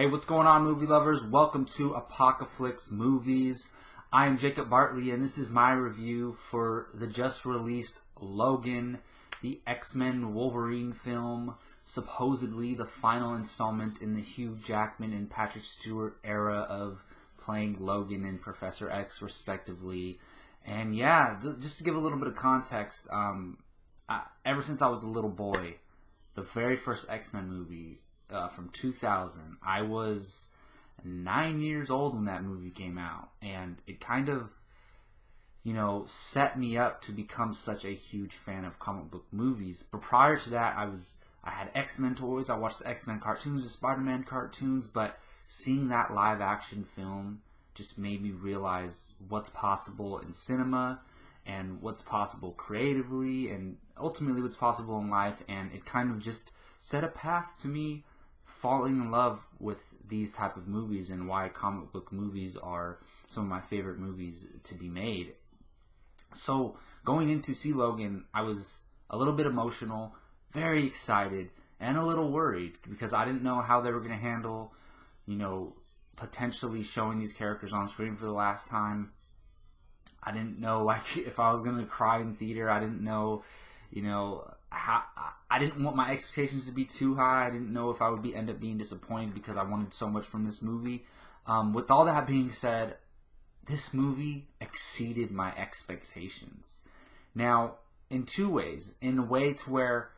Hey, what's going on, movie lovers? Welcome to Apocalypse Movies. I am Jacob Bartley, and this is my review for the just released Logan, the X-Men Wolverine film, supposedly the final installment in the Hugh Jackman and Patrick Stewart era of playing Logan and Professor X, respectively. And yeah, just to give a little bit of context, ever since I was a little boy, the very first X-Men movie from 2000, I was 9 years old when that movie came out, and it kind of, set me up to become such a huge fan of comic book movies. But prior to that, I had X-Men toys, I watched the X-Men cartoons, the Spider-Man cartoons, but seeing that live action film just made me realize what's possible in cinema and what's possible creatively and ultimately what's possible in life, and it kind of just set a path to me falling in love with these type of movies and why comic book movies are some of my favorite movies to be made. So going in to see Logan, I was a little bit emotional, very excited, and a little worried because I didn't know how they were going to handle, potentially showing these characters on screen for the last time. I didn't know, if I was going to cry in theater. I didn't know, how I didn't want my expectations to be too high. I didn't know if I would end up being disappointed because I wanted so much from this movie. With all that being said, this movie exceeded my expectations. Now, in two ways. In a way to where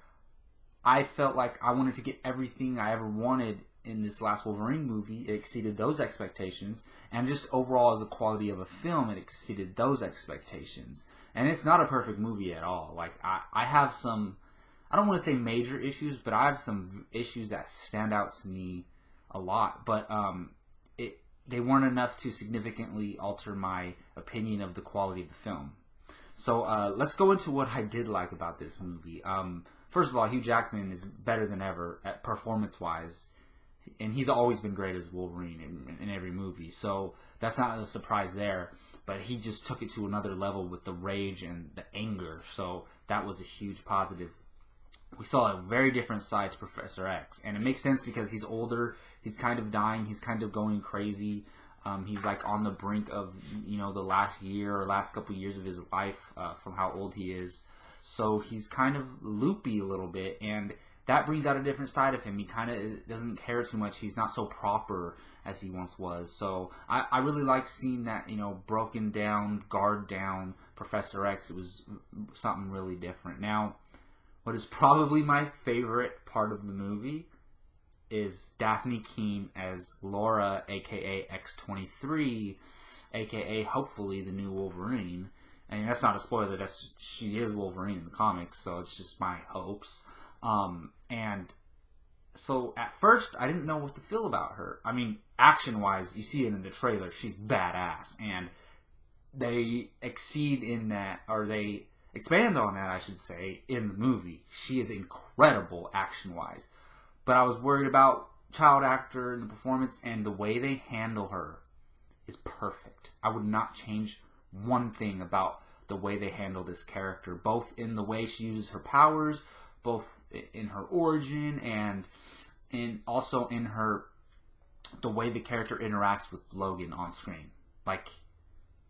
I felt like I wanted to get everything I ever wanted in this last Wolverine movie. It exceeded those expectations. And just overall as the quality of a film, it exceeded those expectations. And it's not a perfect movie at all. I have some, I don't want to say major issues, but I have some issues that stand out to me a lot. But they weren't enough to significantly alter my opinion of the quality of the film. So let's go into what I did like about this movie. First of all, Hugh Jackman is better than ever at performance-wise. And he's always been great as Wolverine in every movie. So that's not a surprise there. But he just took it to another level with the rage and the anger. So that was a huge positive. We saw a very different side to Professor X. And it makes sense because he's older. He's kind of dying. He's kind of going crazy. He's on the brink of, the last year or last couple years of his life from how old he is. So he's kind of loopy a little bit. And that brings out a different side of him. He kind of doesn't care too much. He's not so proper as he once was. So I really like seeing that, broken down, guard down Professor X. It was something really different. Now, what is probably my favorite part of the movie is Daphne Keane as Laura, a.k.a. X-23, a.k.a. hopefully the new Wolverine. And that's not a spoiler. She is Wolverine in the comics, so it's just my hopes. And so at first, I didn't know what to feel about her. I mean, action-wise, you see it in the trailer. She's badass. And they exceed in that, or they expand on that, I should say, in the movie. She is incredible action-wise. But I was worried about child actor and the performance, and the way they handle her is perfect. I would not change one thing about the way they handle this character, both in the way she uses her powers, both in her origin and also in the way the character interacts with Logan on screen.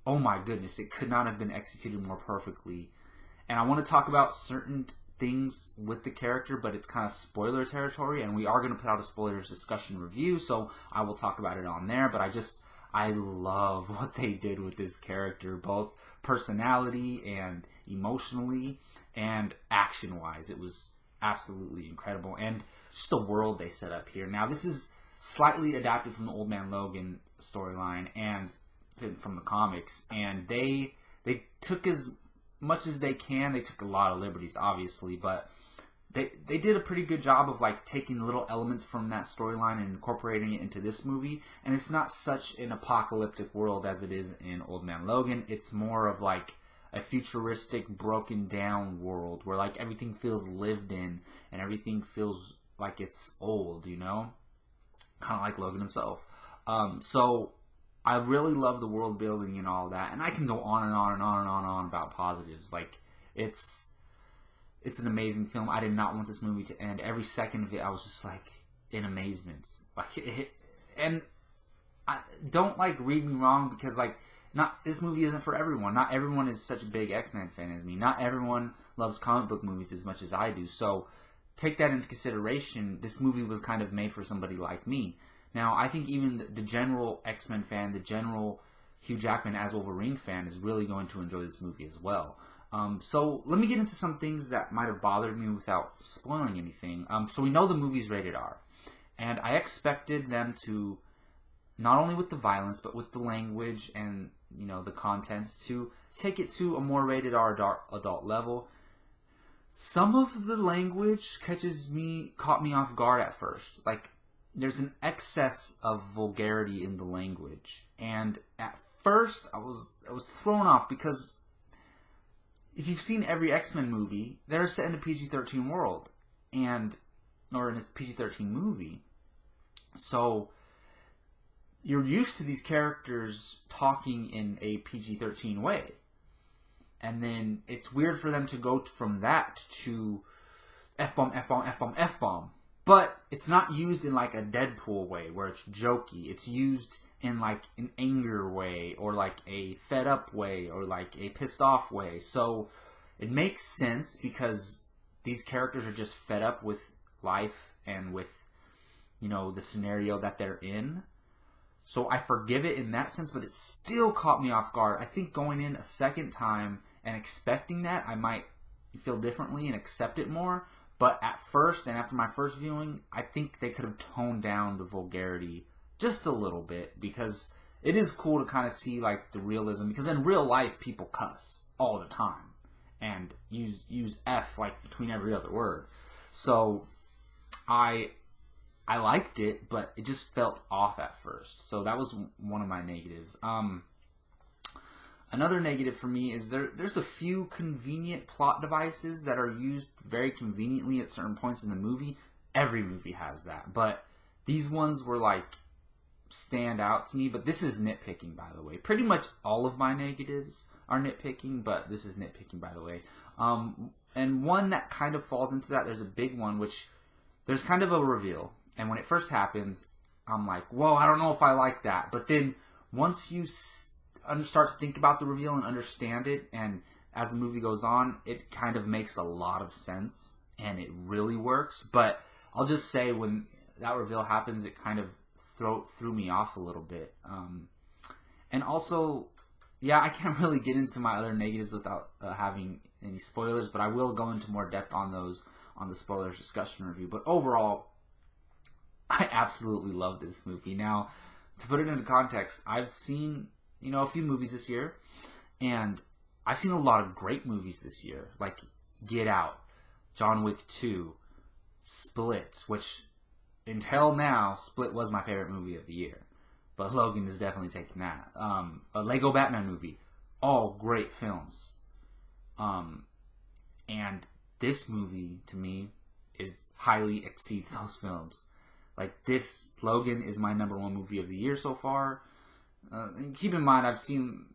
Oh my goodness, it could not have been executed more perfectly. And I want to talk about certain things with the character, but it's kind of spoiler territory, and we are going to put out a spoilers discussion review, so I will talk about it on there. But I love what they did with this character, both personality and emotionally and action-wise. It was absolutely incredible. And just the world they set up here. Now, this is slightly adapted from the Old Man Logan storyline and from the comics. And they took as much as they can. They took a lot of liberties, obviously. But they did a pretty good job of taking little elements from that storyline and incorporating it into this movie. And it's not such an apocalyptic world as it is in Old Man Logan. It's more of a futuristic, broken down world where everything feels lived in and everything feels like it's old, kind of like Logan himself. So I really love the world building and all that, and I can go on and on and on and on and on about positives. It's an amazing film. I did not want this movie to end. Every second of it, I was just in amazement. and don't like read me wrong, because like not this movie isn't for everyone. Not everyone is such a big X-Men fan as me. Not everyone loves comic book movies as much as I do. So take that into consideration. This movie was kind of made for somebody like me. Now, I think even the general X-Men fan, the general Hugh Jackman as Wolverine fan, is really going to enjoy this movie as well. So let me get into some things that might have bothered me without spoiling anything. So we know the movie's rated R, and I expected them to, not only with the violence, but with the language and, you know, the contents, to take it to a more rated R adult level. Some of the language caught me off guard at first. Like, there's an excess of vulgarity in the language, and at first I was thrown off, because if you've seen every X-Men movie, they're set in a PG-13 world, or in a PG-13 movie. So you're used to these characters talking in a PG-13 way. And then it's weird for them to go from that to F-bomb, F-bomb, F-bomb, F-bomb. But it's not used in like a Deadpool way where it's jokey. It's used in like an anger way, or like a fed up way, or like a pissed off way. So it makes sense, because these characters are just fed up with life and with, you know, the scenario that they're in. So I forgive it in that sense, but it still caught me off guard. I think going in a second time and expecting that, I might feel differently and accept it more. But at first, and after my first viewing, I think they could have toned down the vulgarity just a little bit, because it is cool to kind of see like the realism, because in real life people cuss all the time and use F like between every other word. So I liked it, but it just felt off at first. So that was one of my negatives. Another negative for me is there's a few convenient plot devices that are used very conveniently at certain points in the movie. Every movie has that, but these ones were like stand out to me. But this is nitpicking, by the way. Pretty much all of my negatives are nitpicking, but this is nitpicking, by the way. And one that kind of falls into that, there's a big one, which there's kind of a reveal. And when it first happens, I'm like, whoa, I don't know if I like that. But then once you start to think about the reveal and understand it, and as the movie goes on, it kind of makes a lot of sense, and it really works. But I'll just say, when that reveal happens, it kind of threw me off a little bit. And also, yeah, I can't really get into my other negatives without having any spoilers, but I will go into more depth on those on the spoilers discussion review. But overall, I absolutely love this movie. Now, to put it into context, I've seen, you know, a few movies this year, and I've seen a lot of great movies this year, like Get Out, John Wick 2, Split, which until now, Split was my favorite movie of the year, but Logan is definitely taking that. A Lego Batman movie, all great films. And this movie, to me, highly exceeds those films. Like, this, Logan is my #1 movie of the year so far. And keep in mind, I've seen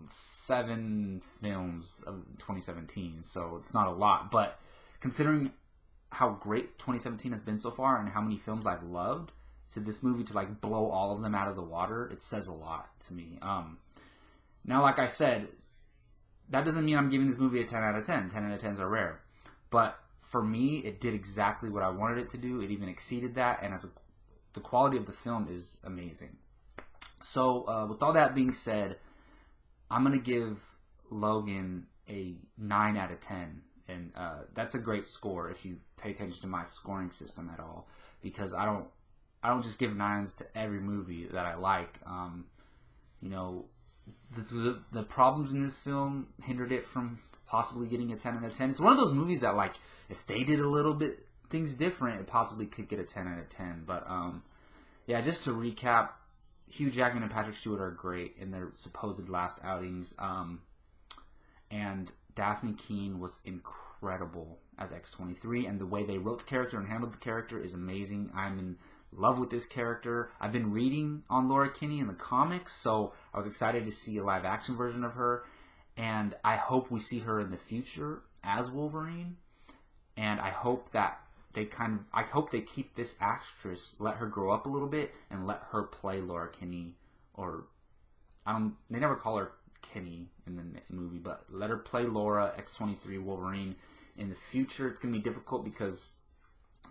7 films of 2017, so it's not a lot. But considering how great 2017 has been so far and how many films I've loved, to this movie to like blow all of them out of the water, it says a lot to me. Now, like I said, that doesn't mean I'm giving this movie a 10 out of 10. 10 out of 10s are rare. But for me, it did exactly what I wanted it to do. It even exceeded that, and the quality of the film is amazing. So, with all that being said, I'm going to give Logan a 9 out of 10. And that's a great score if you pay attention to my scoring system at all. Because I don't just give 9s to every movie that I like. You know, the problems in this film hindered it from possibly getting a 10 out of 10. It's one of those movies that, like, if they did a little bit things different, it possibly could get a 10 out of 10. But, yeah, just to recap, Hugh Jackman and Patrick Stewart are great in their supposed last outings. And Daphne Keane was incredible as X-23, and the way they wrote the character and handled the character is amazing. I'm in love with this character. I've been reading on Laura Kinney in the comics, so I was excited to see a live-action version of her, and I hope we see her in the future as Wolverine, and I hope that I hope they keep this actress, let her grow up a little bit, and let her play Laura Kinney, or they never call her Kinney in the movie, but let her play Laura X-23 Wolverine in the future. It's gonna be difficult because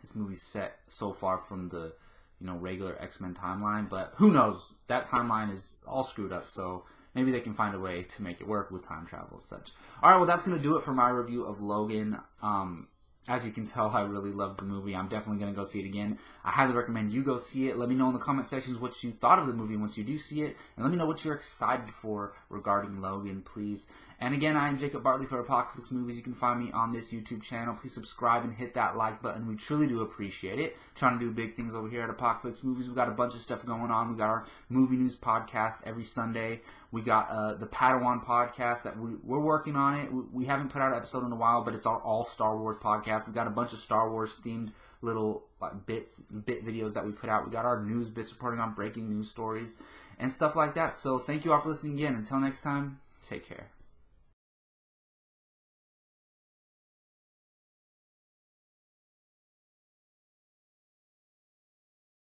this movie's set so far from the regular X-Men timeline, but who knows? That timeline is all screwed up, so maybe they can find a way to make it work with time travel and such. Alright, well, that's going to do it for my review of Logan. As you can tell, I really love the movie. I'm definitely going to go see it again. I highly recommend you go see it. Let me know in the comment sections what you thought of the movie once you do see it. And let me know what you're excited for regarding Logan, please. And again, I am Jacob Bartley for Apocalypse Movies. You can find me on this YouTube channel. Please subscribe and hit that like button. We truly do appreciate it. Trying to do big things over here at Apocalypse Movies. We've got a bunch of stuff going on. We got our movie news podcast every Sunday. We got the Padawan podcast that we're working on it. We haven't put out an episode in a while, but it's our all Star Wars podcast. We've got a bunch of Star Wars themed little bit videos that we put out. We got our news bits reporting on breaking news stories and stuff like that. So thank you all for listening again. Until next time, take care.